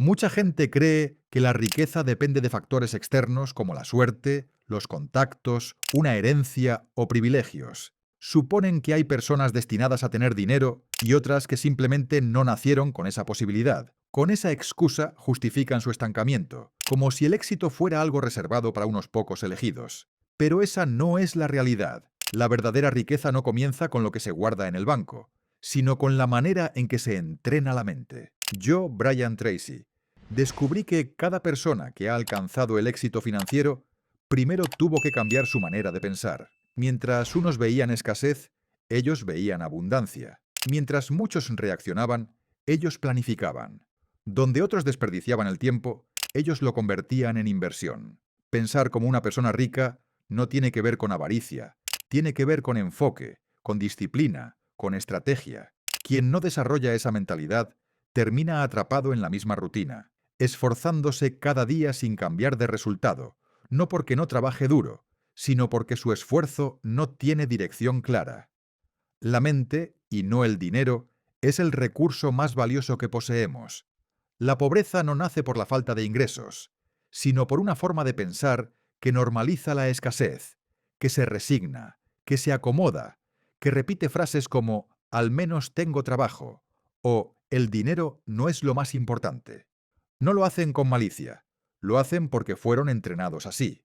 Mucha gente cree que la riqueza depende de factores externos como la suerte, los contactos, una herencia o privilegios. Suponen que hay personas destinadas a tener dinero y otras que simplemente no nacieron con esa posibilidad. Con esa excusa justifican su estancamiento, como si el éxito fuera algo reservado para unos pocos elegidos. Pero esa no es la realidad. La verdadera riqueza no comienza con lo que se guarda en el banco, sino con la manera en que se entrena la mente. Yo, Brian Tracy, descubrí que cada persona que ha alcanzado el éxito financiero primero tuvo que cambiar su manera de pensar. Mientras unos veían escasez, ellos veían abundancia. Mientras muchos reaccionaban, ellos planificaban. Donde otros desperdiciaban el tiempo, ellos lo convertían en inversión. Pensar como una persona rica no tiene que ver con avaricia, tiene que ver con enfoque, con disciplina, con estrategia. Quien no desarrolla esa mentalidad termina atrapado en la misma rutina, esforzándose cada día sin cambiar de resultado, no porque no trabaje duro, sino porque su esfuerzo no tiene dirección clara. La mente, y no el dinero, es el recurso más valioso que poseemos. La pobreza no nace por la falta de ingresos, sino por una forma de pensar que normaliza la escasez, que se resigna, que se acomoda, que repite frases como «al menos tengo trabajo» o «el dinero no es lo más importante». No lo hacen con malicia, lo hacen porque fueron entrenados así.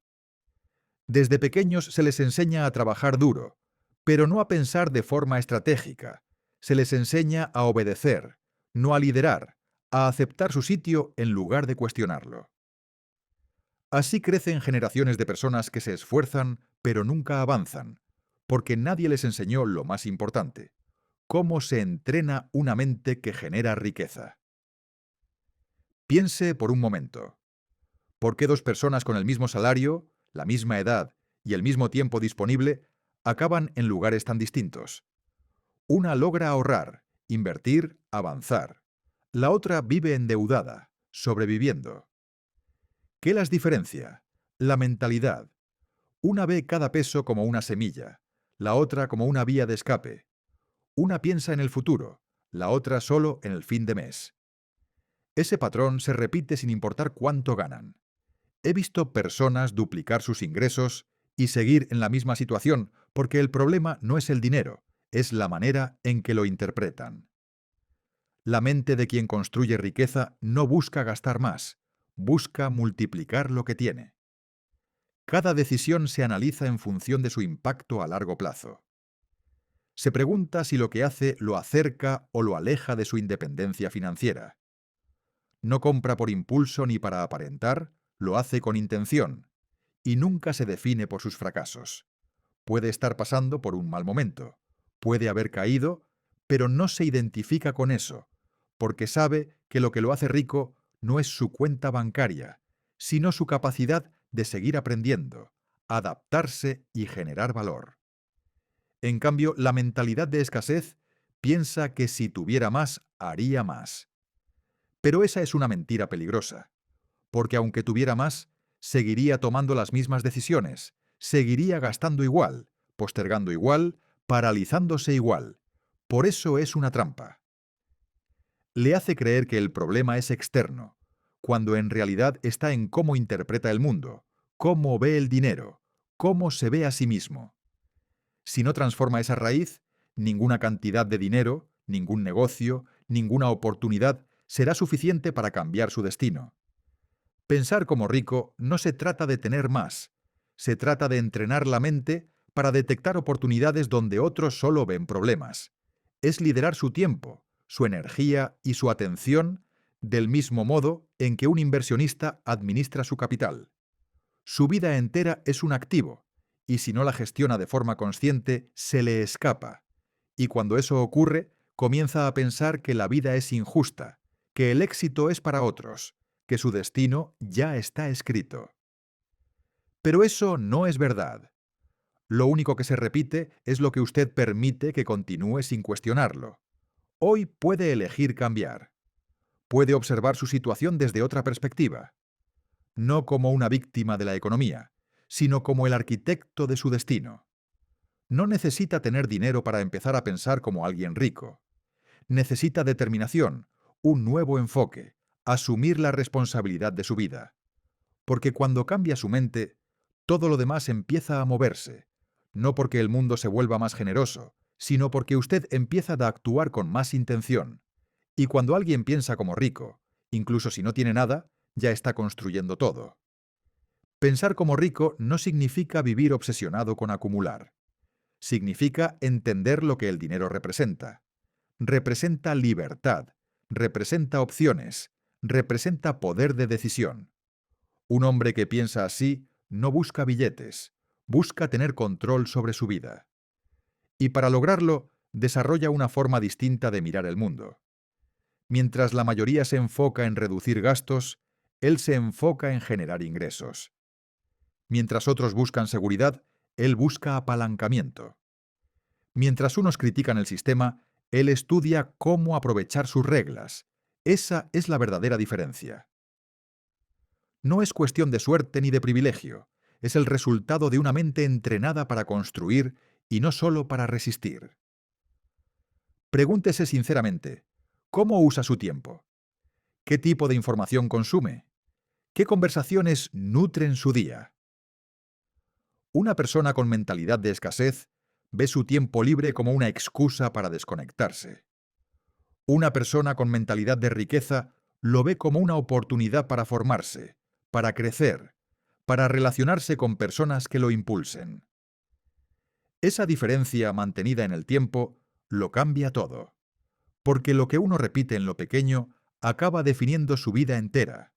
Desde pequeños se les enseña a trabajar duro, pero no a pensar de forma estratégica. Se les enseña a obedecer, no a liderar, a aceptar su sitio en lugar de cuestionarlo. Así crecen generaciones de personas que se esfuerzan, pero nunca avanzan, porque nadie les enseñó lo más importante: cómo se entrena una mente que genera riqueza. Piense por un momento. ¿Por qué dos personas con el mismo salario, la misma edad y el mismo tiempo disponible acaban en lugares tan distintos? Una logra ahorrar, invertir, avanzar. La otra vive endeudada, sobreviviendo. ¿Qué las diferencia? La mentalidad. Una ve cada peso como una semilla, la otra como una vía de escape. Una piensa en el futuro, la otra solo en el fin de mes. Ese patrón se repite sin importar cuánto ganan. He visto personas duplicar sus ingresos y seguir en la misma situación porque el problema no es el dinero, es la manera en que lo interpretan. La mente de quien construye riqueza no busca gastar más, busca multiplicar lo que tiene. Cada decisión se analiza en función de su impacto a largo plazo. Se pregunta si lo que hace lo acerca o lo aleja de su independencia financiera. No compra por impulso ni para aparentar, lo hace con intención, y nunca se define por sus fracasos. Puede estar pasando por un mal momento, puede haber caído, pero no se identifica con eso, porque sabe que lo que lo hace rico no es su cuenta bancaria, sino su capacidad de seguir aprendiendo, adaptarse y generar valor. En cambio, la mentalidad de escasez piensa que si tuviera más, haría más. Pero esa es una mentira peligrosa, porque aunque tuviera más, seguiría tomando las mismas decisiones, seguiría gastando igual, postergando igual, paralizándose igual. Por eso es una trampa. Le hace creer que el problema es externo, cuando en realidad está en cómo interpreta el mundo, cómo ve el dinero, cómo se ve a sí mismo. Si no transforma esa raíz, ninguna cantidad de dinero, ningún negocio, ninguna oportunidad será suficiente para cambiar su destino. Pensar como rico no se trata de tener más, se trata de entrenar la mente para detectar oportunidades donde otros solo ven problemas. Es liderar su tiempo, su energía y su atención del mismo modo en que un inversionista administra su capital. Su vida entera es un activo, y si no la gestiona de forma consciente, se le escapa. Y cuando eso ocurre, comienza a pensar que la vida es injusta, que el éxito es para otros, que su destino ya está escrito. Pero eso no es verdad. Lo único que se repite es lo que usted permite que continúe sin cuestionarlo. Hoy puede elegir cambiar. Puede observar su situación desde otra perspectiva, no como una víctima de la economía, sino como el arquitecto de su destino. No necesita tener dinero para empezar a pensar como alguien rico. Necesita determinación, un nuevo enfoque, asumir la responsabilidad de su vida. Porque cuando cambia su mente, todo lo demás empieza a moverse, no porque el mundo se vuelva más generoso, sino porque usted empieza a actuar con más intención. Y cuando alguien piensa como rico, incluso si no tiene nada, ya está construyendo todo. Pensar como rico no significa vivir obsesionado con acumular. Significa entender lo que el dinero representa. Representa libertad, representa opciones, representa poder de decisión. Un hombre que piensa así no busca billetes, busca tener control sobre su vida. Y para lograrlo, desarrolla una forma distinta de mirar el mundo. Mientras la mayoría se enfoca en reducir gastos, él se enfoca en generar ingresos. Mientras otros buscan seguridad, él busca apalancamiento. Mientras unos critican el sistema, él estudia cómo aprovechar sus reglas. Esa es la verdadera diferencia. No es cuestión de suerte ni de privilegio, es el resultado de una mente entrenada para construir y no solo para resistir. Pregúntese sinceramente, ¿cómo usa su tiempo? ¿Qué tipo de información consume? ¿Qué conversaciones nutren su día? Una persona con mentalidad de escasez ve su tiempo libre como una excusa para desconectarse. Una persona con mentalidad de riqueza lo ve como una oportunidad para formarse, para crecer, para relacionarse con personas que lo impulsen. Esa diferencia mantenida en el tiempo lo cambia todo, porque lo que uno repite en lo pequeño acaba definiendo su vida entera.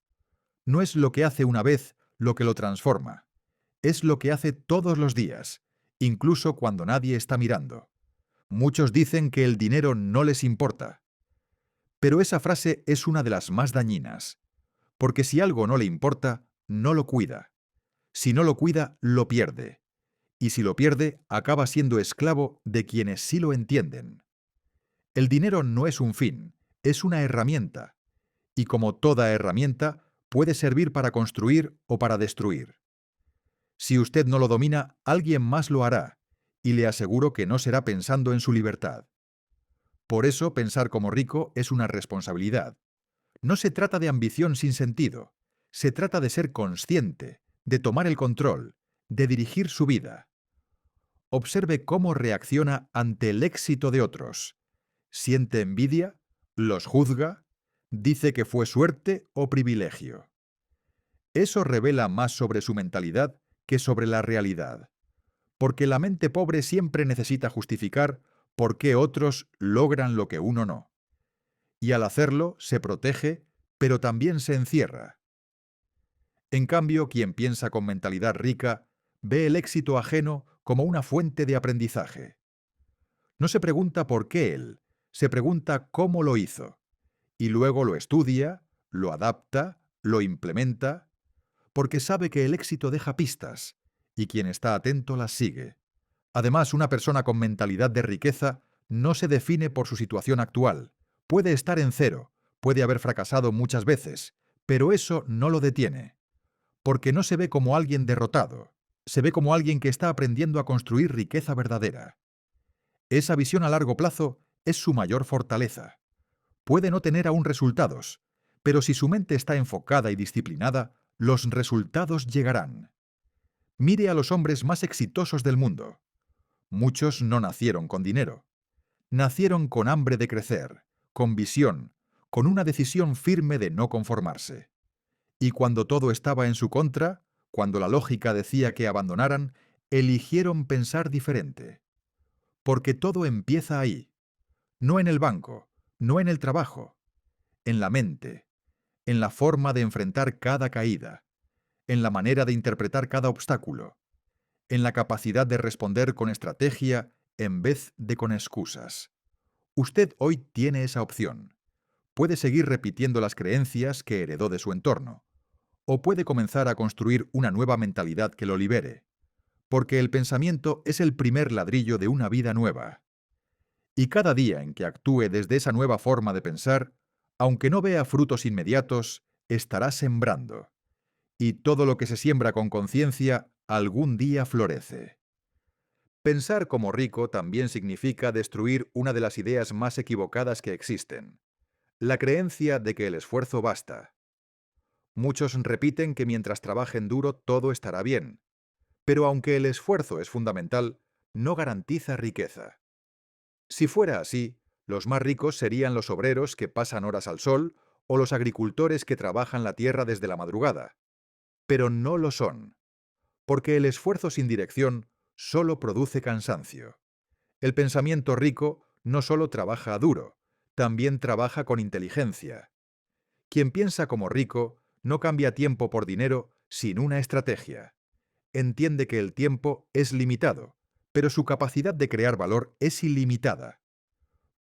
No es lo que hace una vez lo que lo transforma, es lo que hace todos los días, incluso cuando nadie está mirando. Muchos dicen que el dinero no les importa, pero esa frase es una de las más dañinas, porque si algo no le importa, no lo cuida. Si no lo cuida, lo pierde. Y si lo pierde, acaba siendo esclavo de quienes sí lo entienden. El dinero no es un fin, es una herramienta. Y como toda herramienta, puede servir para construir o para destruir. Si usted no lo domina, alguien más lo hará, y le aseguro que no será pensando en su libertad. Por eso, pensar como rico es una responsabilidad. No se trata de ambición sin sentido, se trata de ser consciente, de tomar el control, de dirigir su vida. Observe cómo reacciona ante el éxito de otros. ¿Siente envidia? ¿Los juzga? ¿Dice que fue suerte o privilegio? Eso revela más sobre su mentalidad que sobre la realidad, porque la mente pobre siempre necesita justificar por qué otros logran lo que uno no. Y al hacerlo, se protege, pero también se encierra. En cambio, quien piensa con mentalidad rica ve el éxito ajeno como una fuente de aprendizaje. No se pregunta por qué él, se pregunta cómo lo hizo. Y luego lo estudia, lo adapta, lo implementa, porque sabe que el éxito deja pistas, y quien está atento las sigue. Además, una persona con mentalidad de riqueza no se define por su situación actual. Puede estar en cero, puede haber fracasado muchas veces, pero eso no lo detiene. Porque no se ve como alguien derrotado, se ve como alguien que está aprendiendo a construir riqueza verdadera. Esa visión a largo plazo es su mayor fortaleza. Puede no tener aún resultados, pero si su mente está enfocada y disciplinada, los resultados llegarán. Mire a los hombres más exitosos del mundo. Muchos no nacieron con dinero. Nacieron con hambre de crecer, con visión, con una decisión firme de no conformarse. Y cuando todo estaba en su contra, cuando la lógica decía que abandonaran, eligieron pensar diferente. Porque todo empieza ahí. No en el banco, no en el trabajo, en la mente, en la forma de enfrentar cada caída, en la manera de interpretar cada obstáculo, en la capacidad de responder con estrategia en vez de con excusas. Usted hoy tiene esa opción. Puede seguir repitiendo las creencias que heredó de su entorno, o puede comenzar a construir una nueva mentalidad que lo libere, porque el pensamiento es el primer ladrillo de una vida nueva. Y cada día en que actúe desde esa nueva forma de pensar, aunque no vea frutos inmediatos, estará sembrando. Y todo lo que se siembra con conciencia, algún día florece. Pensar como rico también significa destruir una de las ideas más equivocadas que existen, La creencia de que el esfuerzo basta. Muchos repiten que mientras trabajen duro todo estará bien, pero aunque el esfuerzo es fundamental, no garantiza riqueza. Si fuera así, los más ricos serían los obreros que pasan horas al sol o los agricultores que trabajan la tierra desde la madrugada. Pero no lo son, porque el esfuerzo sin dirección solo produce cansancio. El pensamiento rico no solo trabaja duro, también trabaja con inteligencia. Quien piensa como rico no cambia tiempo por dinero sin una estrategia. Entiende que el tiempo es limitado, pero su capacidad de crear valor es ilimitada.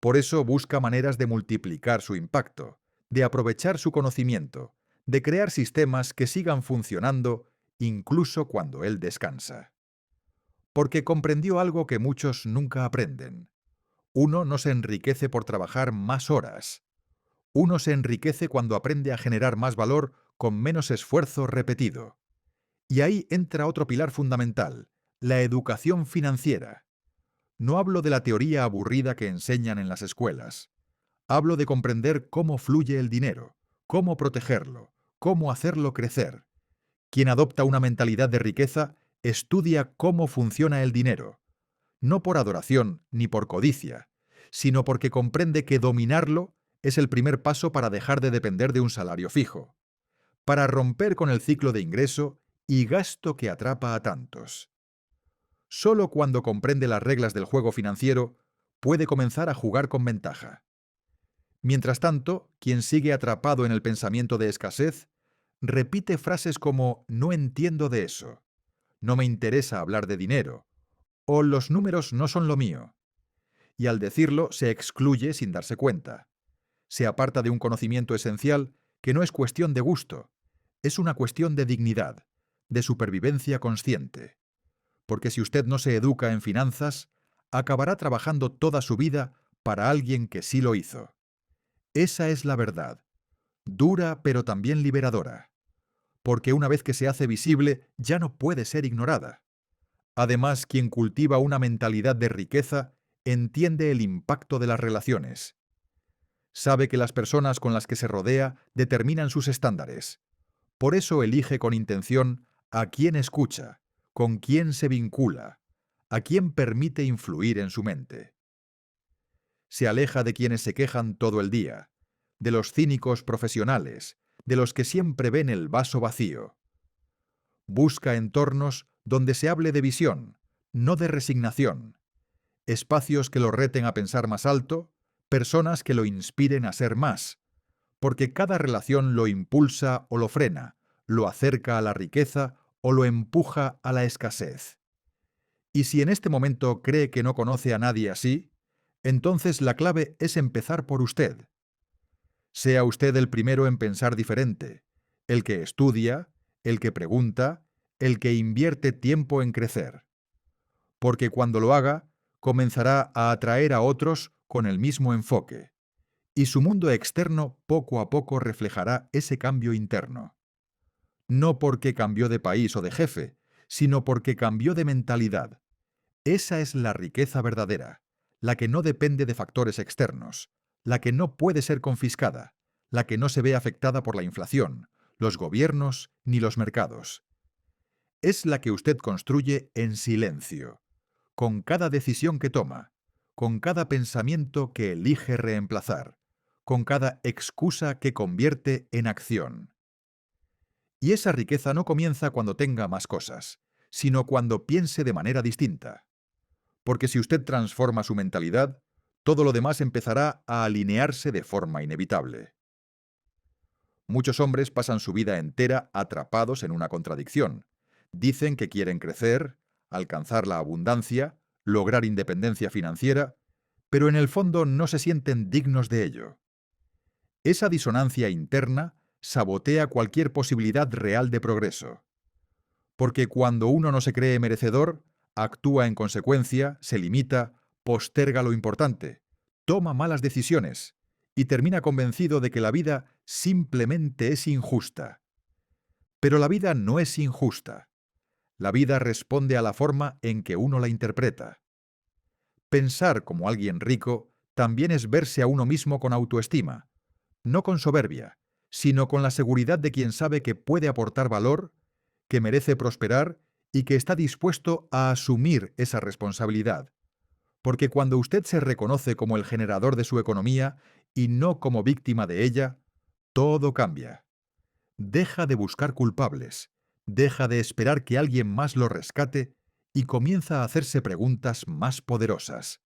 Por eso busca maneras de multiplicar su impacto, de aprovechar su conocimiento, de crear sistemas que sigan funcionando incluso cuando él descansa. Porque comprendió algo que muchos nunca aprenden. Uno no se enriquece por trabajar más horas. Uno se enriquece cuando aprende a generar más valor con menos esfuerzo repetido. Y ahí entra otro pilar fundamental, la educación financiera. No hablo de la teoría aburrida que enseñan en las escuelas. Hablo de comprender cómo fluye el dinero, cómo protegerlo, cómo hacerlo crecer. Quien adopta una mentalidad de riqueza estudia cómo funciona el dinero, no por adoración ni por codicia, sino porque comprende que dominarlo es el primer paso para dejar de depender de un salario fijo, para romper con el ciclo de ingreso y gasto que atrapa a tantos. Solo cuando comprende las reglas del juego financiero puede comenzar a jugar con ventaja. Mientras tanto, quien sigue atrapado en el pensamiento de escasez, repite frases como «no entiendo de eso», «no me interesa hablar de dinero» o «los números no son lo mío». Y al decirlo se excluye sin darse cuenta. Se aparta de un conocimiento esencial que no es cuestión de gusto, es una cuestión de dignidad, de supervivencia consciente. Porque si usted no se educa en finanzas, acabará trabajando toda su vida para alguien que sí lo hizo. Esa es la verdad, dura pero también liberadora, porque una vez que se hace visible ya no puede ser ignorada. Además, quien cultiva una mentalidad de riqueza entiende el impacto de las relaciones. Sabe que las personas con las que se rodea determinan sus estándares. Por eso elige con intención a quién escucha, con quién se vincula, a quién permite influir en su mente. Se aleja de quienes se quejan todo el día, de los cínicos profesionales, de los que siempre ven el vaso vacío. Busca entornos donde se hable de visión, no de resignación, espacios que lo reten a pensar más alto, personas que lo inspiren a ser más, porque cada relación lo impulsa o lo frena, lo acerca a la riqueza o lo empuja a la escasez. Y si en este momento cree que no conoce a nadie así, entonces la clave es empezar por usted. Sea usted el primero en pensar diferente, el que estudia, el que pregunta, el que invierte tiempo en crecer. Porque cuando lo haga, comenzará a atraer a otros con el mismo enfoque, y su mundo externo poco a poco reflejará ese cambio interno. No porque cambió de país o de jefe, sino porque cambió de mentalidad. Esa es la riqueza verdadera, la que no depende de factores externos, la que no puede ser confiscada, la que no se ve afectada por la inflación, los gobiernos ni los mercados. Es la que usted construye en silencio, con cada decisión que toma, con cada pensamiento que elige reemplazar, con cada excusa que convierte en acción. Y esa riqueza no comienza cuando tenga más cosas, sino cuando piense de manera distinta. Porque si usted transforma su mentalidad, todo lo demás empezará a alinearse de forma inevitable. Muchos hombres pasan su vida entera atrapados en una contradicción. Dicen que quieren crecer, alcanzar la abundancia, lograr independencia financiera, pero en el fondo no se sienten dignos de ello. Esa disonancia interna sabotea cualquier posibilidad real de progreso. Porque cuando uno no se cree merecedor, actúa en consecuencia, se limita, posterga lo importante, toma malas decisiones y termina convencido de que la vida simplemente es injusta. Pero la vida no es injusta. La vida responde a la forma en que uno la interpreta. Pensar como alguien rico también es verse a uno mismo con autoestima, no con soberbia, sino con la seguridad de quien sabe que puede aportar valor, que merece prosperar y que está dispuesto a asumir esa responsabilidad. Porque cuando usted se reconoce como el generador de su economía y no como víctima de ella, todo cambia. Deja de buscar culpables, deja de esperar que alguien más lo rescate y comienza a hacerse preguntas más poderosas.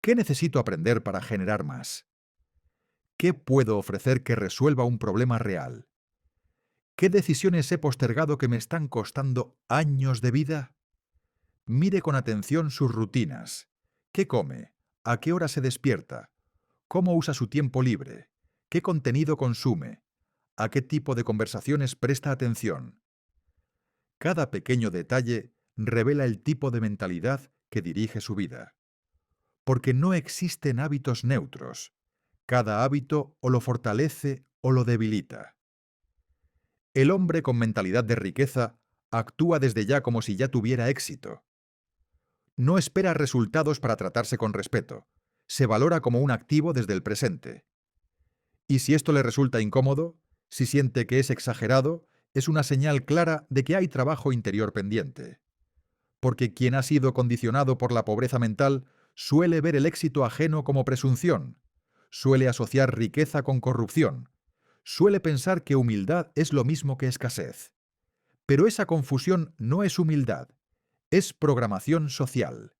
¿Qué necesito aprender para generar más? ¿Qué puedo ofrecer que resuelva un problema real? ¿Qué decisiones he postergado que me están costando años de vida? Mire con atención sus rutinas. ¿Qué come? ¿A qué hora se despierta? ¿Cómo usa su tiempo libre? ¿Qué contenido consume? ¿A qué tipo de conversaciones presta atención? Cada pequeño detalle revela el tipo de mentalidad que dirige su vida. Porque no existen hábitos neutros. Cada hábito o lo fortalece o lo debilita. El hombre con mentalidad de riqueza actúa desde ya como si ya tuviera éxito. No espera resultados para tratarse con respeto. Se valora como un activo desde el presente. Y si esto le resulta incómodo, si siente que es exagerado, es una señal clara de que hay trabajo interior pendiente. Porque quien ha sido condicionado por la pobreza mental suele ver el éxito ajeno como presunción, suele asociar riqueza con corrupción, suele pensar que humildad es lo mismo que escasez. Pero esa confusión no es humildad, es programación social.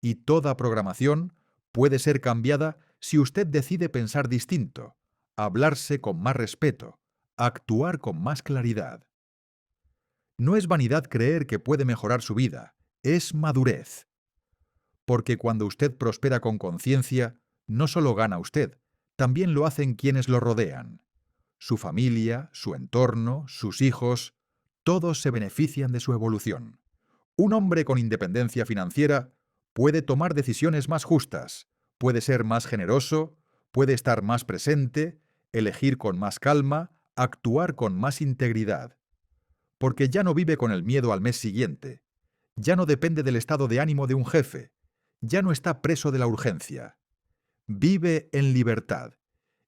Y toda programación puede ser cambiada si usted decide pensar distinto, hablarse con más respeto, actuar con más claridad. No es vanidad creer que puede mejorar su vida, es madurez. Porque cuando usted prospera con conciencia, no solo gana usted, también lo hacen quienes lo rodean. Su familia, su entorno, sus hijos, todos se benefician de su evolución. Un hombre con independencia financiera puede tomar decisiones más justas, puede ser más generoso, puede estar más presente, elegir con más calma, actuar con más integridad. Porque ya no vive con el miedo al mes siguiente, ya no depende del estado de ánimo de un jefe, ya no está preso de la urgencia. Vive en libertad,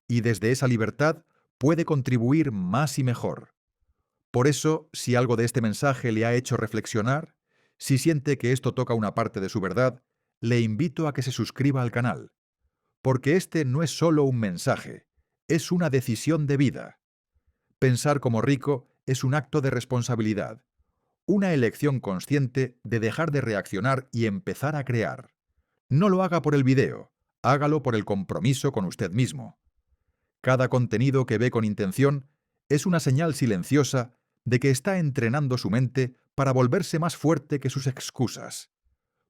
y desde esa libertad puede contribuir más y mejor. Por eso, si algo de este mensaje le ha hecho reflexionar, si siente que esto toca una parte de su verdad, le invito a que se suscriba al canal, porque este no es solo un mensaje, es una decisión de vida. Pensar como rico es un acto de responsabilidad, una elección consciente de dejar de reaccionar y empezar a crear. No lo haga por el video, hágalo por el compromiso con usted mismo. Cada contenido que ve con intención es una señal silenciosa de que está entrenando su mente para volverse más fuerte que sus excusas.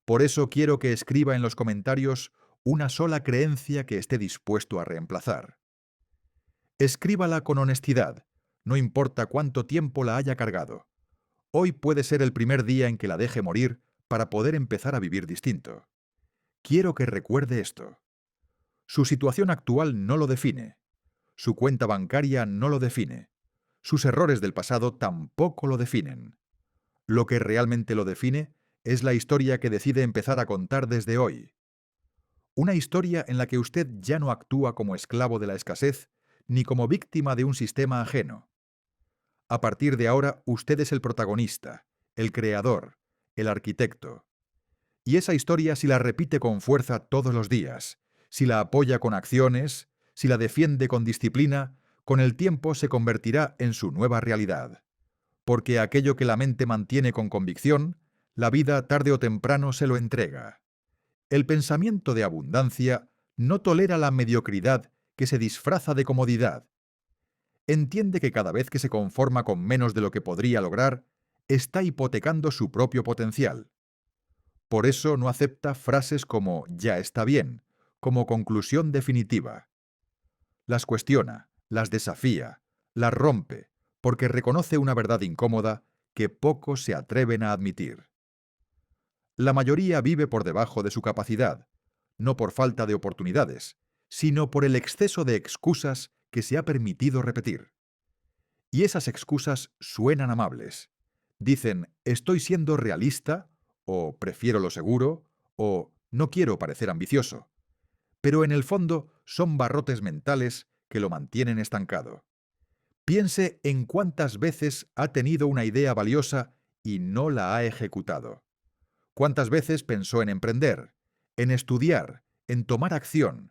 Por eso quiero que escriba en los comentarios una sola creencia que esté dispuesto a reemplazar. Escríbala con honestidad, no importa cuánto tiempo la haya cargado. Hoy puede ser el primer día en que la deje morir para poder empezar a vivir distinto. Quiero que recuerde esto. Su situación actual no lo define. Su cuenta bancaria no lo define. Sus errores del pasado tampoco lo definen. Lo que realmente lo define es la historia que decide empezar a contar desde hoy. Una historia en la que usted ya no actúa como esclavo de la escasez ni como víctima de un sistema ajeno. A partir de ahora, usted es el protagonista, el creador, el arquitecto. Y esa historia, si la repite con fuerza todos los días, si la apoya con acciones, si la defiende con disciplina, con el tiempo se convertirá en su nueva realidad. Porque aquello que la mente mantiene con convicción, la vida tarde o temprano se lo entrega. El pensamiento de abundancia no tolera la mediocridad que se disfraza de comodidad. Entiende que cada vez que se conforma con menos de lo que podría lograr, está hipotecando su propio potencial. Por eso no acepta frases como «ya está bien», como conclusión definitiva. Las cuestiona, las desafía, las rompe, porque reconoce una verdad incómoda que pocos se atreven a admitir. La mayoría vive por debajo de su capacidad, no por falta de oportunidades, sino por el exceso de excusas que se ha permitido repetir. Y esas excusas suenan amables. Dicen, estoy siendo realista, o prefiero lo seguro, o no quiero parecer ambicioso. pero en el fondo son barrotes mentales que lo mantienen estancado. Piense en cuántas veces ha tenido una idea valiosa y no la ha ejecutado. Cuántas veces pensó en emprender, en estudiar, en tomar acción,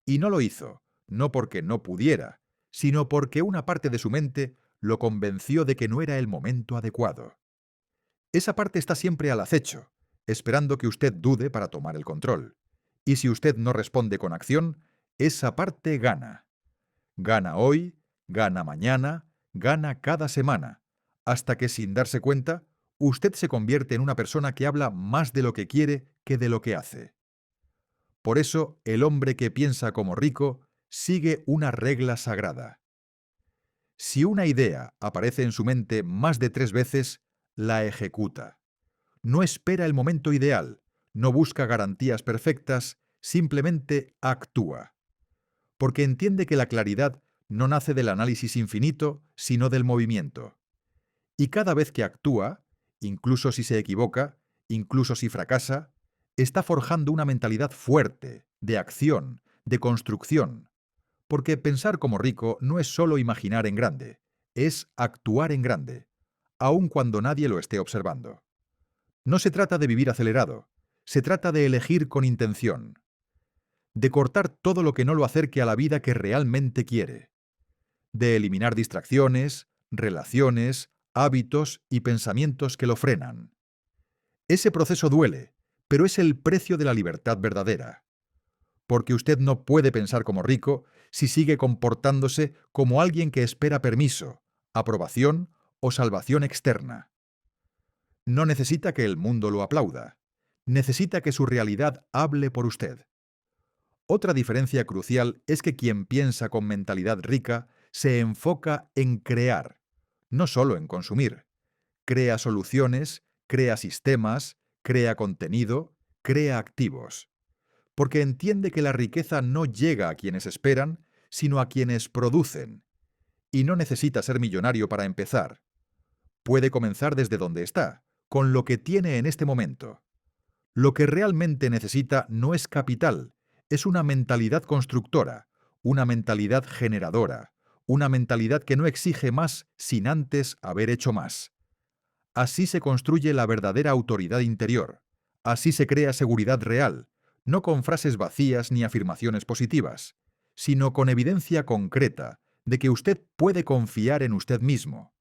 y no lo hizo, no porque no pudiera, sino porque una parte de su mente lo convenció de que no era el momento adecuado. Esa parte está siempre al acecho, esperando que usted dude para tomar el control. Y si usted no responde con acción, esa parte gana. Gana hoy, gana mañana, gana cada semana, hasta que sin darse cuenta, usted se convierte en una persona que habla más de lo que quiere que de lo que hace. Por eso, el hombre que piensa como rico sigue una regla sagrada. Si una idea aparece en su mente más de 3 veces, la ejecuta. No espera el momento ideal, no busca garantías perfectas, simplemente actúa. Porque entiende que la claridad no nace del análisis infinito, sino del movimiento. Y cada vez que actúa, incluso si se equivoca, incluso si fracasa, está forjando una mentalidad fuerte, de acción, de construcción. Porque pensar como rico no es solo imaginar en grande, es actuar en grande, aun cuando nadie lo esté observando. No se trata de vivir acelerado, se trata de elegir con intención, de cortar todo lo que no lo acerque a la vida que realmente quiere, de eliminar distracciones, relaciones, hábitos y pensamientos que lo frenan. Ese proceso duele, pero es el precio de la libertad verdadera. Porque usted no puede pensar como rico si sigue comportándose como alguien que espera permiso, aprobación o salvación externa. No necesita que el mundo lo aplauda. Necesita que su realidad hable por usted. Otra diferencia crucial es que quien piensa con mentalidad rica se enfoca en crear, no solo en consumir. Crea soluciones, crea sistemas, crea contenido, crea activos. Porque entiende que la riqueza no llega a quienes esperan, sino a quienes producen. Y no necesita ser millonario para empezar. Puede comenzar desde donde está, con lo que tiene en este momento. Lo que realmente necesita no es capital, es una mentalidad constructora, una mentalidad generadora, una mentalidad que no exige más sin antes haber hecho más. Así se construye la verdadera autoridad interior. Así se crea seguridad real, no con frases vacías ni afirmaciones positivas, sino con evidencia concreta de que usted puede confiar en usted mismo.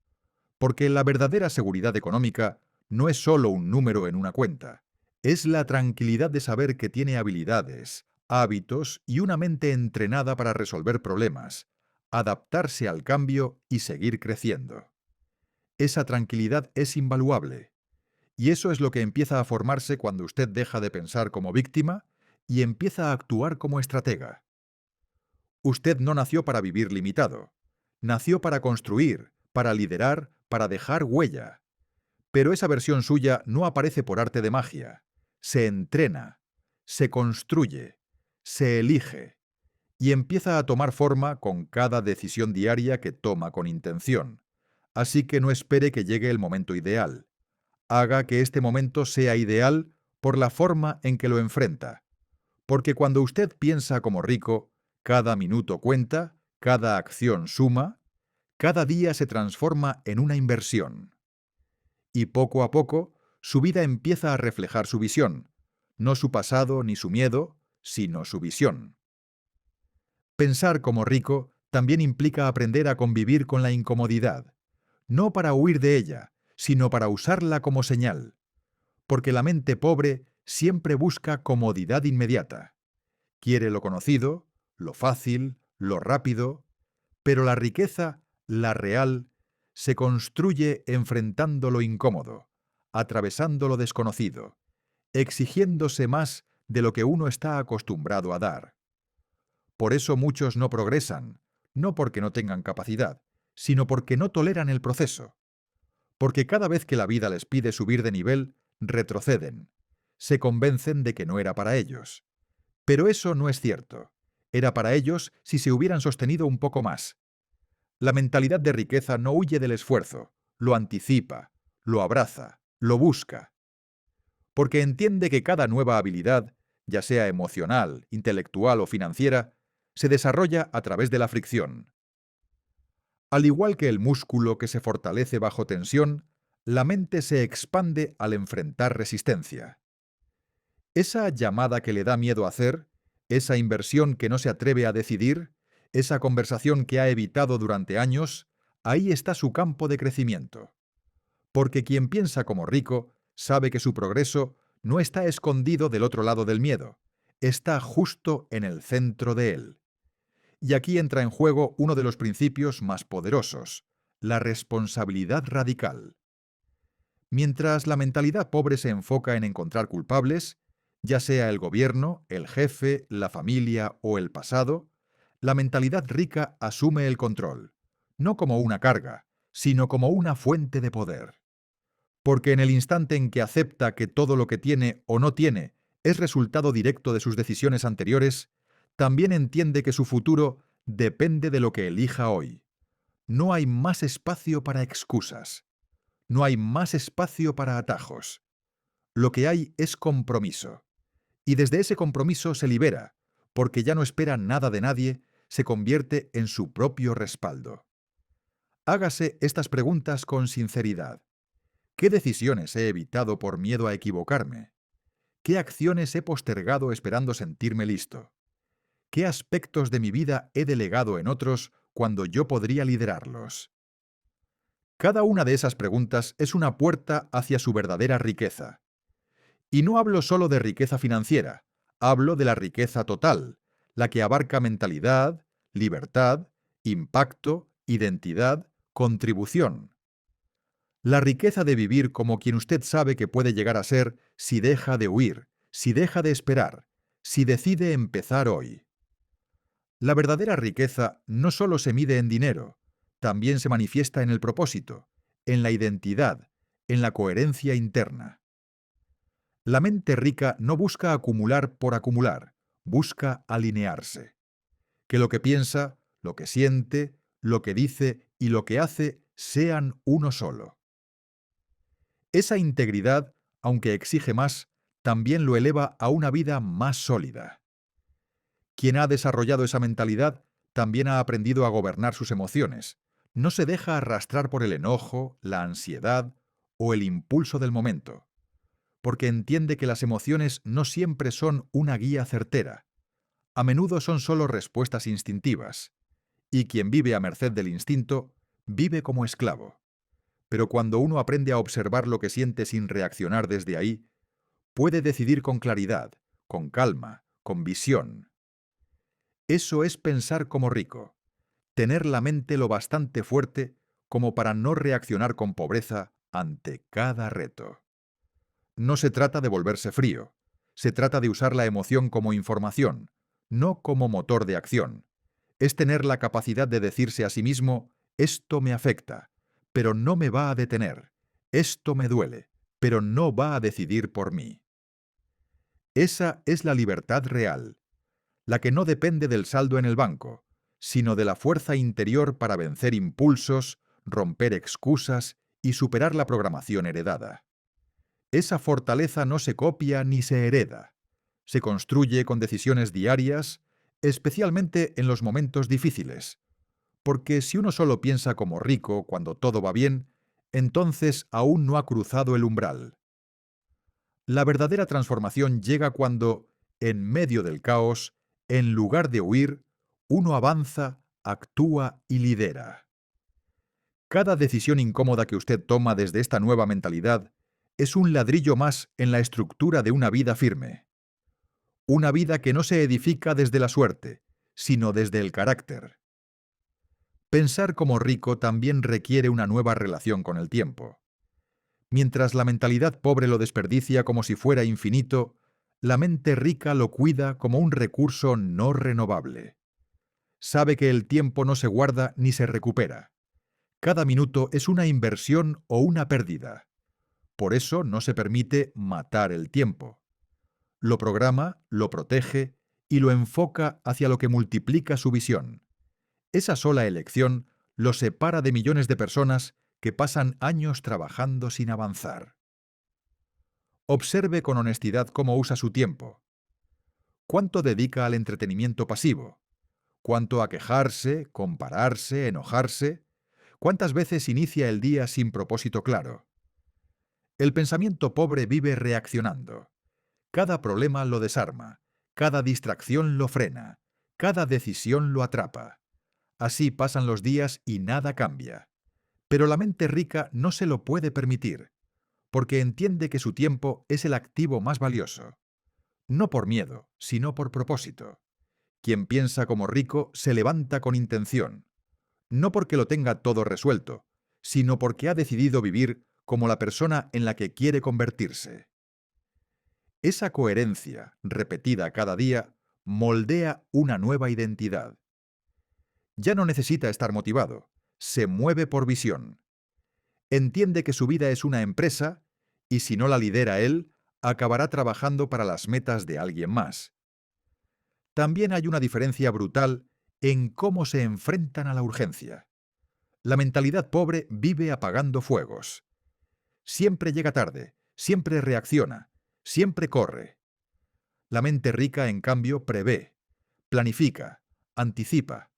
Porque la verdadera seguridad económica no es solo un número en una cuenta, es la tranquilidad de saber que tiene habilidades, hábitos y una mente entrenada para resolver problemas, adaptarse al cambio y seguir creciendo. Esa tranquilidad es invaluable. Y eso es lo que empieza a formarse cuando usted deja de pensar como víctima y empieza a actuar como estratega. Usted no nació para vivir limitado. Nació para construir, para liderar, para dejar huella. Pero esa versión suya no aparece por arte de magia. Se entrena, se construye, se elige y empieza a tomar forma con cada decisión diaria que toma con intención. Así que no espere que llegue el momento ideal. Haga que este momento sea ideal por la forma en que lo enfrenta. Porque cuando usted piensa como rico, cada minuto cuenta, cada acción suma, cada día se transforma en una inversión. Y poco a poco, su vida empieza a reflejar su visión, no su pasado ni su miedo, sino su visión. Pensar como rico también implica aprender a convivir con la incomodidad, no para huir de ella, sino para usarla como señal. Porque la mente pobre siempre busca comodidad inmediata. Quiere lo conocido, lo fácil, lo rápido, pero la riqueza, la real, se construye enfrentando lo incómodo, atravesando lo desconocido, exigiéndose más de lo que uno está acostumbrado a dar. Por eso muchos no progresan, no porque no tengan capacidad, sino porque no toleran el proceso. Porque cada vez que la vida les pide subir de nivel, retroceden. Se convencen de que no era para ellos. Pero eso no es cierto. Era para ellos si se hubieran sostenido un poco más. La mentalidad de riqueza no huye del esfuerzo, lo anticipa, lo abraza, lo busca. Porque entiende que cada nueva habilidad, ya sea emocional, intelectual o financiera, se desarrolla a través de la fricción. Al igual que el músculo que se fortalece bajo tensión, la mente se expande al enfrentar resistencia. Esa llamada que le da miedo hacer, esa inversión que no se atreve a decidir, esa conversación que ha evitado durante años, ahí está su campo de crecimiento. Porque quien piensa como rico sabe que su progreso no está escondido del otro lado del miedo, está justo en el centro de él. Y aquí entra en juego uno de los principios más poderosos, la responsabilidad radical. Mientras la mentalidad pobre se enfoca en encontrar culpables, ya sea el gobierno, el jefe, la familia o el pasado, la mentalidad rica asume el control, no como una carga, sino como una fuente de poder. Porque en el instante en que acepta que todo lo que tiene o no tiene es resultado directo de sus decisiones anteriores, también entiende que su futuro depende de lo que elija hoy. No hay más espacio para excusas. No hay más espacio para atajos. Lo que hay es compromiso. Y desde ese compromiso se libera, porque ya no espera nada de nadie, se convierte en su propio respaldo. Hágase estas preguntas con sinceridad. ¿Qué decisiones he evitado por miedo a equivocarme? ¿Qué acciones he postergado esperando sentirme listo? ¿Qué aspectos de mi vida he delegado en otros cuando yo podría liderarlos? Cada una de esas preguntas es una puerta hacia su verdadera riqueza. Y no hablo solo de riqueza financiera, hablo de la riqueza total, la que abarca mentalidad, libertad, impacto, identidad, contribución. La riqueza de vivir como quien usted sabe que puede llegar a ser si deja de huir, si deja de esperar, si decide empezar hoy. La verdadera riqueza no solo se mide en dinero, también se manifiesta en el propósito, en la identidad, en la coherencia interna. La mente rica no busca acumular por acumular, busca alinearse. Que lo que piensa, lo que siente, lo que dice y lo que hace sean uno solo. Esa integridad, aunque exige más, también lo eleva a una vida más sólida. Quien ha desarrollado esa mentalidad también ha aprendido a gobernar sus emociones. No se deja arrastrar por el enojo, la ansiedad o el impulso del momento, porque entiende que las emociones no siempre son una guía certera. A menudo son solo respuestas instintivas, y quien vive a merced del instinto vive como esclavo. Pero cuando uno aprende a observar lo que siente sin reaccionar desde ahí, puede decidir con claridad, con calma, con visión. Eso es pensar como rico, tener la mente lo bastante fuerte como para no reaccionar con pobreza ante cada reto. No se trata de volverse frío, se trata de usar la emoción como información, no como motor de acción. Es tener la capacidad de decirse a sí mismo, esto me afecta, pero no me va a detener, esto me duele, pero no va a decidir por mí. Esa es la libertad real, la que no depende del saldo en el banco, sino de la fuerza interior para vencer impulsos, romper excusas y superar la programación heredada. Esa fortaleza no se copia ni se hereda. Se construye con decisiones diarias, especialmente en los momentos difíciles. Porque si uno solo piensa como rico cuando todo va bien, entonces aún no ha cruzado el umbral. La verdadera transformación llega cuando, en medio del caos, en lugar de huir, uno avanza, actúa y lidera. Cada decisión incómoda que usted toma desde esta nueva mentalidad es un ladrillo más en la estructura de una vida firme. Una vida que no se edifica desde la suerte, sino desde el carácter. Pensar como rico también requiere una nueva relación con el tiempo. Mientras la mentalidad pobre lo desperdicia como si fuera infinito, la mente rica lo cuida como un recurso no renovable. Sabe que el tiempo no se guarda ni se recupera. Cada minuto es una inversión o una pérdida. Por eso no se permite matar el tiempo. Lo programa, lo protege y lo enfoca hacia lo que multiplica su visión. Esa sola elección lo separa de millones de personas que pasan años trabajando sin avanzar. Observe con honestidad cómo usa su tiempo. ¿Cuánto dedica al entretenimiento pasivo? ¿Cuánto a quejarse, compararse, enojarse? ¿Cuántas veces inicia el día sin propósito claro? El pensamiento pobre vive reaccionando. Cada problema lo desarma, cada distracción lo frena, cada decisión lo atrapa. Así pasan los días y nada cambia. Pero la mente rica no se lo puede permitir, porque entiende que su tiempo es el activo más valioso. No por miedo, sino por propósito. Quien piensa como rico se levanta con intención, no porque lo tenga todo resuelto, sino porque ha decidido vivir como la persona en la que quiere convertirse. Esa coherencia, repetida cada día, moldea una nueva identidad. Ya no necesita estar motivado, se mueve por visión. Entiende que su vida es una empresa y si no la lidera él, acabará trabajando para las metas de alguien más. También hay una diferencia brutal en cómo se enfrentan a la urgencia. La mentalidad pobre vive apagando fuegos. Siempre llega tarde, siempre reacciona, siempre corre. La mente rica, en cambio, prevé, planifica, anticipa.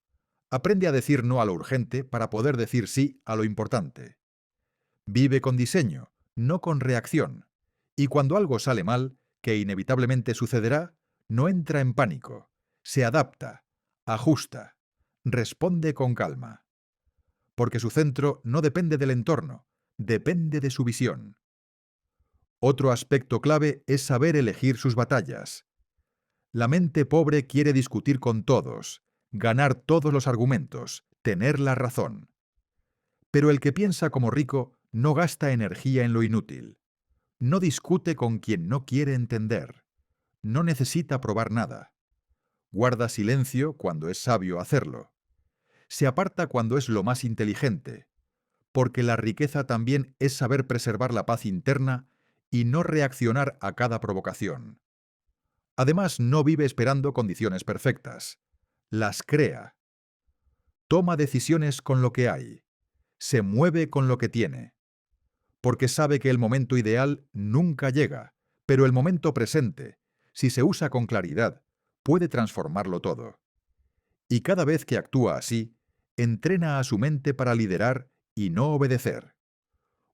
Aprende a decir no a lo urgente para poder decir sí a lo importante. Vive con diseño, no con reacción. Y cuando algo sale mal, que inevitablemente sucederá, no entra en pánico. Se adapta, ajusta, responde con calma. Porque su centro no depende del entorno, depende de su visión. Otro aspecto clave es saber elegir sus batallas. La mente pobre quiere discutir con todos, ganar todos los argumentos, tener la razón. Pero el que piensa como rico no gasta energía en lo inútil. No discute con quien no quiere entender. No necesita probar nada. Guarda silencio cuando es sabio hacerlo. Se aparta cuando es lo más inteligente. Porque la riqueza también es saber preservar la paz interna y no reaccionar a cada provocación. Además, no vive esperando condiciones perfectas. Las crea. Toma decisiones con lo que hay. Se mueve con lo que tiene. Porque sabe que el momento ideal nunca llega, pero el momento presente, si se usa con claridad, puede transformarlo todo. Y cada vez que actúa así, entrena a su mente para liderar y no obedecer.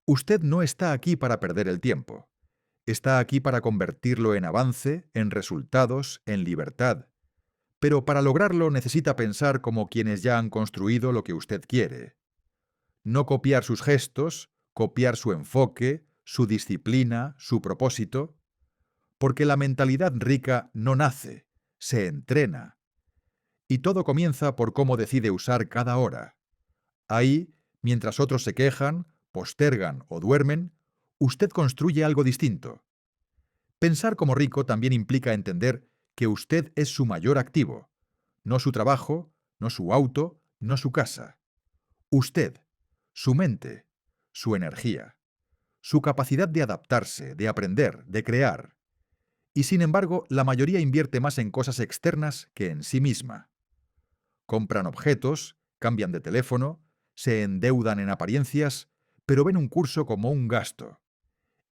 Usted no está aquí para perder el tiempo. Está aquí para convertirlo en avance, en resultados, en libertad. Pero para lograrlo necesita pensar como quienes ya han construido lo que usted quiere. No copiar sus gestos, copiar su enfoque, su disciplina, su propósito. Porque la mentalidad rica no nace, se entrena. Y todo comienza por cómo decide usar cada hora. Ahí, mientras otros se quejan, postergan o duermen, usted construye algo distinto. Pensar como rico también implica entender que usted es su mayor activo, no su trabajo, no su auto, no su casa. Usted, su mente, su energía, su capacidad de adaptarse, de aprender, de crear. Y sin embargo, la mayoría invierte más en cosas externas que en sí misma. Compran objetos, cambian de teléfono, se endeudan en apariencias, pero ven un curso como un gasto.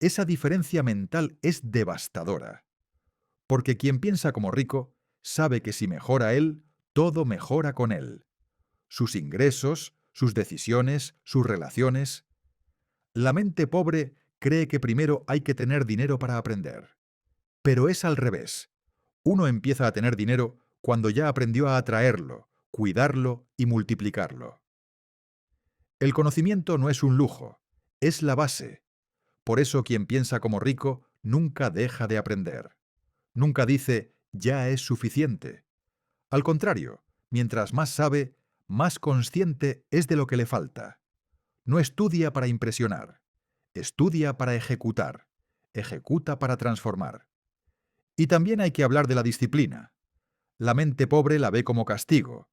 Esa diferencia mental es devastadora. Porque quien piensa como rico sabe que si mejora él, todo mejora con él. Sus ingresos, sus decisiones, sus relaciones. La mente pobre cree que primero hay que tener dinero para aprender. Pero es al revés. Uno empieza a tener dinero cuando ya aprendió a atraerlo, cuidarlo y multiplicarlo. El conocimiento no es un lujo, es la base. Por eso quien piensa como rico nunca deja de aprender. Nunca dice, ya es suficiente. Al contrario, mientras más sabe, más consciente es de lo que le falta. No estudia para impresionar, estudia para ejecutar, ejecuta para transformar. Y también hay que hablar de la disciplina. La mente pobre la ve como castigo.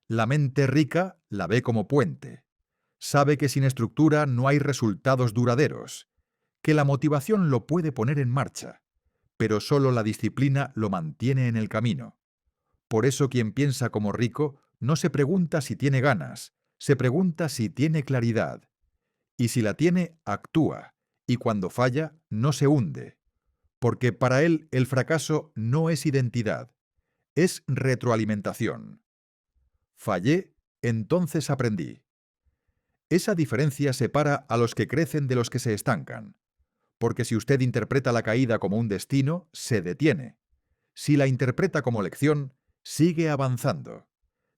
La mente rica la ve como puente. Sabe que sin estructura no hay resultados duraderos, que la motivación lo puede poner en marcha, pero solo la disciplina lo mantiene en el camino. Por eso quien piensa como rico no se pregunta si tiene ganas, se pregunta si tiene claridad. Y si la tiene, actúa, y cuando falla, no se hunde, porque para él el fracaso no es identidad, Es retroalimentación. Fallé, entonces aprendí. Esa diferencia separa a los que crecen de los que se estancan, porque si usted interpreta la caída como un destino, se detiene. Si la interpreta como lección, sigue avanzando.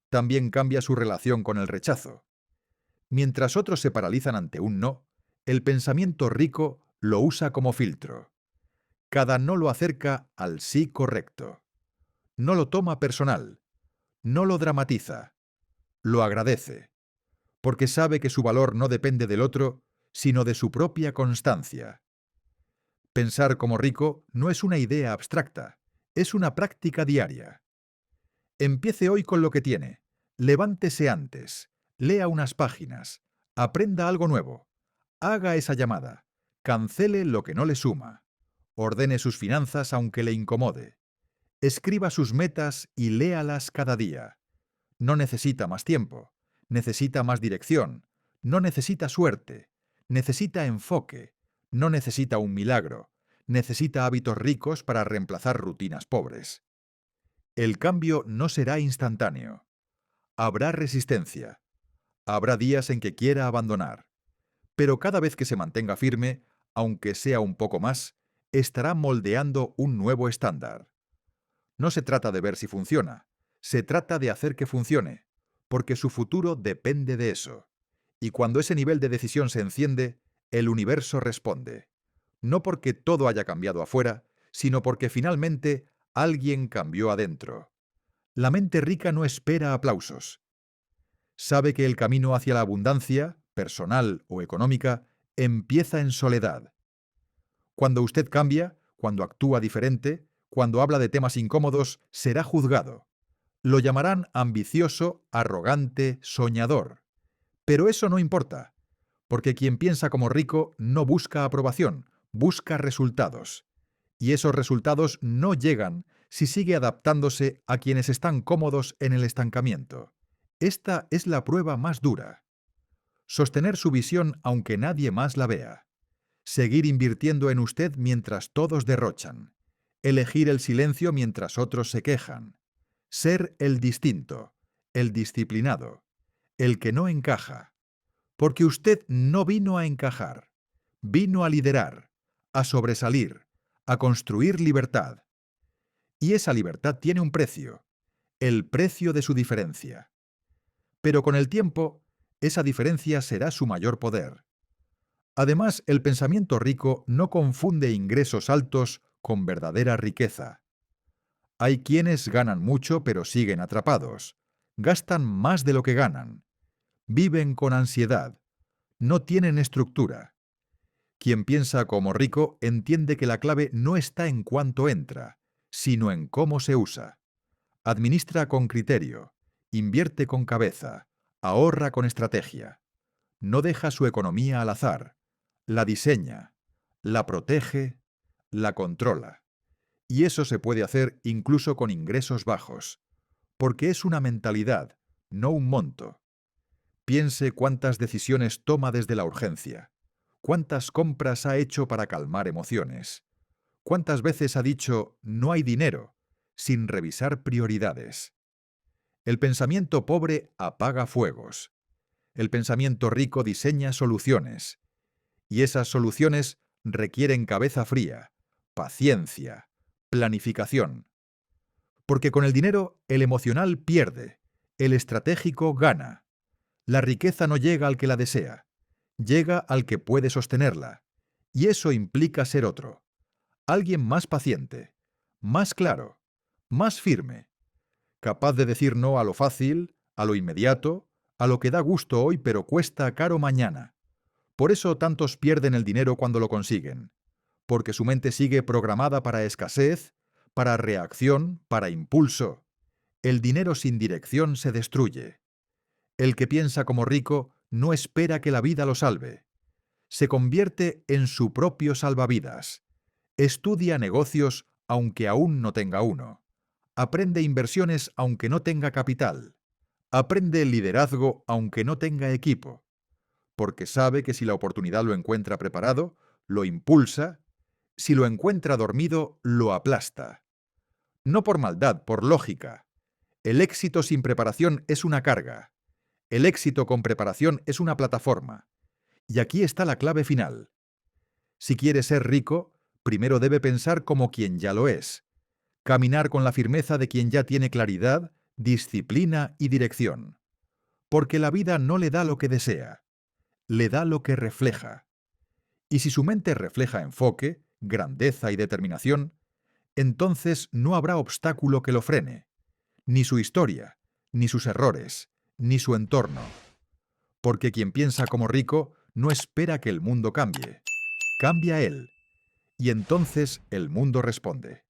También cambia su relación con el rechazo. Mientras otros se paralizan ante un no, el pensamiento rico lo usa como filtro. Cada no lo acerca al sí correcto. No lo toma personal, no lo dramatiza, lo agradece, porque sabe que su valor no depende del otro, sino de su propia constancia. Pensar como rico no es una idea abstracta, es una práctica diaria. Empiece hoy con lo que tiene, levántese antes, lea unas páginas, aprenda algo nuevo, haga esa llamada, cancele lo que no le suma, ordene sus finanzas aunque le incomode, escriba sus metas y léalas cada día. No necesita más tiempo, necesita más dirección, no necesita suerte, necesita enfoque, no necesita un milagro, necesita hábitos ricos para reemplazar rutinas pobres. El cambio no será instantáneo. Habrá resistencia, habrá días en que quiera abandonar, pero cada vez que se mantenga firme, aunque sea un poco más, estará moldeando un nuevo estándar. No se trata de ver si funciona, se trata de hacer que funcione, porque su futuro depende de eso. Y cuando ese nivel de decisión se enciende, el universo responde. No porque todo haya cambiado afuera, sino porque finalmente alguien cambió adentro. La mente rica no espera aplausos. Sabe que el camino hacia la abundancia, personal o económica, empieza en soledad. Cuando usted cambia, cuando actúa diferente, cuando habla de temas incómodos, será juzgado. Lo llamarán ambicioso, arrogante, soñador. Pero eso no importa, porque quien piensa como rico no busca aprobación, busca resultados. Y esos resultados no llegan si sigue adaptándose a quienes están cómodos en el estancamiento. Esta es la prueba más dura. Sostener su visión aunque nadie más la vea. Seguir invirtiendo en usted mientras todos derrochan. Elegir el silencio mientras otros se quejan. Ser el distinto, el disciplinado, el que no encaja. Porque usted no vino a encajar, vino a liderar, a sobresalir, a construir libertad. Y esa libertad tiene un precio, el precio de su diferencia. Pero con el tiempo, esa diferencia será su mayor poder. Además, el pensamiento rico no confunde ingresos altos con verdadera riqueza. Hay quienes ganan mucho pero siguen atrapados, gastan más de lo que ganan, viven con ansiedad, no tienen estructura. Quien piensa como rico entiende que la clave no está en cuánto entra, sino en cómo se usa. Administra con criterio, invierte con cabeza, ahorra con estrategia. No deja su economía al azar, la diseña, la protege, la controla. Y eso se puede hacer incluso con ingresos bajos, porque es una mentalidad, no un monto. Piense cuántas decisiones toma desde la urgencia, cuántas compras ha hecho para calmar emociones, cuántas veces ha dicho no hay dinero, sin revisar prioridades. El pensamiento pobre apaga fuegos. El pensamiento rico diseña soluciones. Y esas soluciones requieren cabeza fría, paciencia, planificación. Porque con el dinero el emocional pierde, el estratégico gana. La riqueza no llega al que la desea, llega al que puede sostenerla. Y eso implica ser otro. Alguien más paciente, más claro, más firme, capaz de decir no a lo fácil, a lo inmediato, a lo que da gusto hoy pero cuesta caro mañana. Por eso tantos pierden el dinero cuando lo consiguen, porque su mente sigue programada para escasez, para reacción, para impulso. El dinero sin dirección se destruye. El que piensa como rico no espera que la vida lo salve. Se convierte en su propio salvavidas. Estudia negocios aunque aún no tenga uno. Aprende inversiones aunque no tenga capital. Aprende liderazgo aunque no tenga equipo. Porque sabe que si la oportunidad lo encuentra preparado, lo impulsa, si lo encuentra dormido, lo aplasta. No por maldad, por lógica. El éxito sin preparación es una carga. El éxito con preparación es una plataforma. Y aquí está la clave final. Si quiere ser rico, primero debe pensar como quien ya lo es. Caminar con la firmeza de quien ya tiene claridad, disciplina y dirección. Porque la vida no le da lo que desea, le da lo que refleja. Y si su mente refleja enfoque, grandeza y determinación, entonces no habrá obstáculo que lo frene, ni su historia, ni sus errores, ni su entorno. Porque quien piensa como rico no espera que el mundo cambie. Cambia él, y entonces el mundo responde.